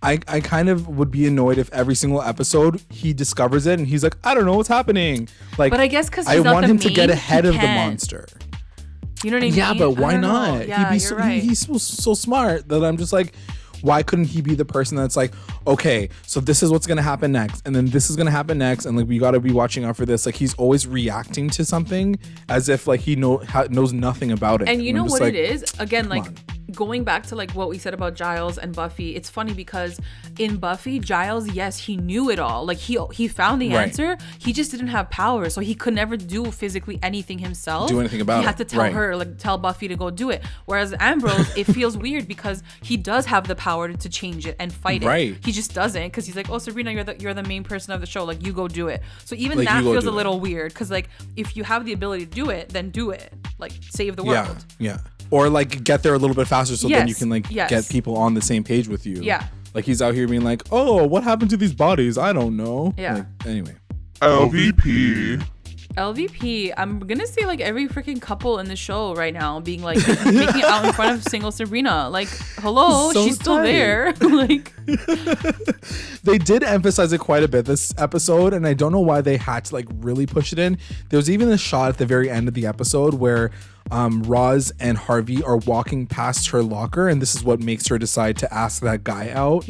I kind of would be annoyed if every single episode he discovers it and he's like, I don't know what's happening. Like, but I guess because I want him to get ahead of the monster. You know what I mean? Yeah, but why not? Yeah, he's so smart that I'm just like, why couldn't he be the person that's like, okay, so this is what's gonna happen next, and then this is gonna happen next, and like we gotta be watching out for this. Like he's always reacting to something as if like he knows nothing about it. And you know what it is? Again, like going back to like what we said about Giles and Buffy, it's funny because in Buffy, Giles, yes, he knew it all. Like he found the answer. He just didn't have power, so he could never do physically anything himself. Do anything about it. He had to tell her, like tell Buffy to go do it. Whereas Ambrose, it feels weird because he does have the power to change it and fight it. He just doesn't, because he's like, oh, Sabrina, you're the main person of the show. Like you go do it. So even like, that feels a little weird, because like if you have the ability to do it, then do it. Like save the world. Yeah. Or like get there a little bit faster so then you can like get people on the same page with you. Yeah. Like he's out here being like, oh, what happened to these bodies? I don't know. Yeah. Like, anyway. LVP. I'm gonna say like every freaking couple in the show right now being like making it out in front of single Sabrina. Like, hello, so she's still there. Like they did emphasize it quite a bit this episode, and I don't know why they had to like really push it in. There was even a shot at the very end of the episode where Roz and Harvey are walking past her locker, and this is what makes her decide to ask that guy out.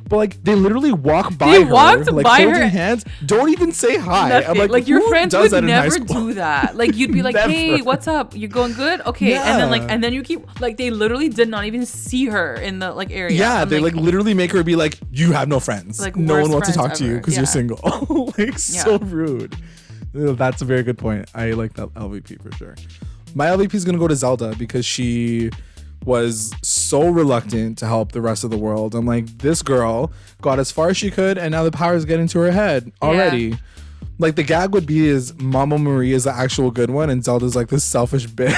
But like they literally walk by her, like holding hands, don't even say hi. Nothing. I'm like your friends would never do that. Like you'd be like, hey, what's up? You going good? Okay. And then you keep like, they literally did not even see her in the like area. Yeah, they like literally make her be like, you have no friends. Like no one wants to talk to you because you're single. Like so rude. That's a very good point. I like that LVP for sure. My LVP is gonna go to Zelda because she was so reluctant to help the rest of the world. I'm like, this girl got as far as she could, and now the power's getting to her head already. Yeah. Like, the gag would be is Mama Marie is the actual good one, and Zelda's like this selfish bitch.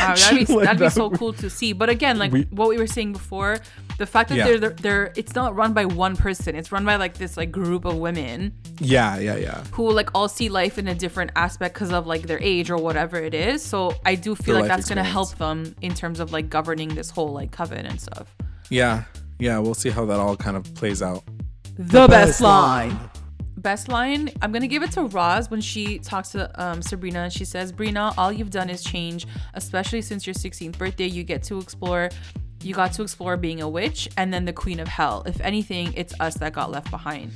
That'd be so cool to see. But again, like what we were saying before, the fact that they're it's not run by one person. It's run by like this like group of women. Yeah. Who like all see life in a different aspect because of like their age or whatever it is. So I do feel like that's gonna help them in terms of like governing this whole like coven and stuff. Yeah. We'll see how that all kind of plays out. The best line. Best line, I'm gonna give it to Roz when she talks to Sabrina, and she says, "Brina, all you've done is change, especially since your 16th birthday. You got to explore being a witch and then the queen of hell. If anything, it's us that got left behind."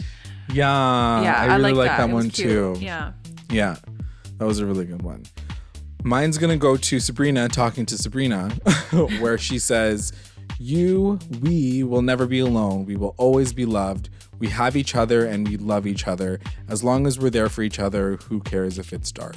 Yeah, I really like that one too. Yeah, that was a really good one. Mine's gonna go to Sabrina talking to Sabrina, where she says, we will never be alone. We will always be loved. We have each other and we love each other. As long as we're there for each other, who cares if it's dark?"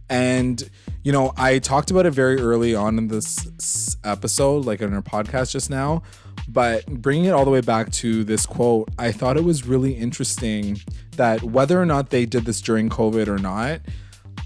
And, you know, I talked about it very early on in this episode, like in our podcast just now, but bringing it all the way back to this quote, I thought it was really interesting that whether or not they did this during COVID or not,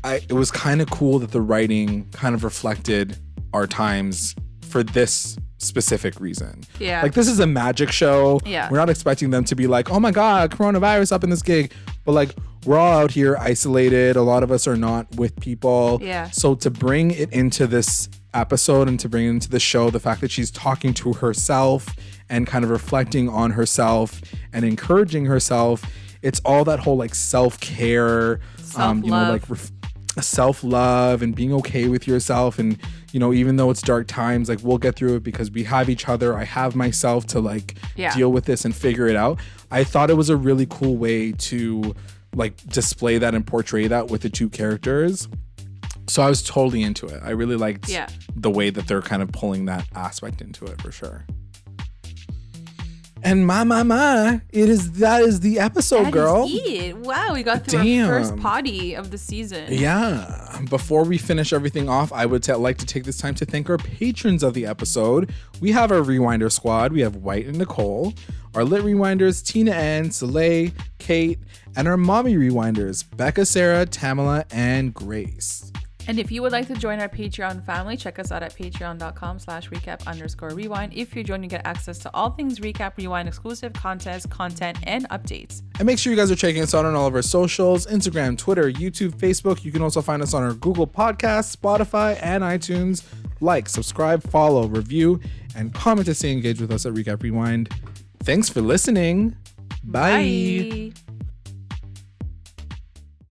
it was kind of cool that the writing kind of reflected our times for this specific reason. Yeah. Like, this is a magic show. Yeah. We're not expecting them to be like, oh my God, coronavirus up in this gig. But like, we're all out here isolated. A lot of us are not with people. Yeah. So to bring it into this episode and to bring it into the show, the fact that she's talking to herself and kind of reflecting on herself and encouraging herself, it's all that whole like self-care, self-love and being okay with yourself. And, you know, even though it's dark times, like, we'll get through it because we have each other. I have myself to like deal with this and figure it out. I thought it was a really cool way to like display that and portray that with the two characters. So I was totally into it. I really liked the way that they're kind of pulling that aspect into it for sure. And that is the episode, girl. Wow, we got through our first potty of the season. Yeah. Before we finish everything off, I would like to take this time to thank our patrons of the episode. We have our Rewinder squad. We have White and Nicole. Our Lit Rewinders, Tina Ann, Soleil, Kate, and our Mommy Rewinders, Becca, Sarah, Tamala, and Grace. And if you would like to join our Patreon family, check us out at patreon.com/recap_rewind. If you join, you get access to all things Recap Rewind, exclusive content, and updates. And make sure you guys are checking us out on all of our socials, Instagram, Twitter, YouTube, Facebook. You can also find us on our Google Podcasts, Spotify, and iTunes. Like, subscribe, follow, review, and comment to stay engaged with us at Recap Rewind. Thanks for listening. Bye.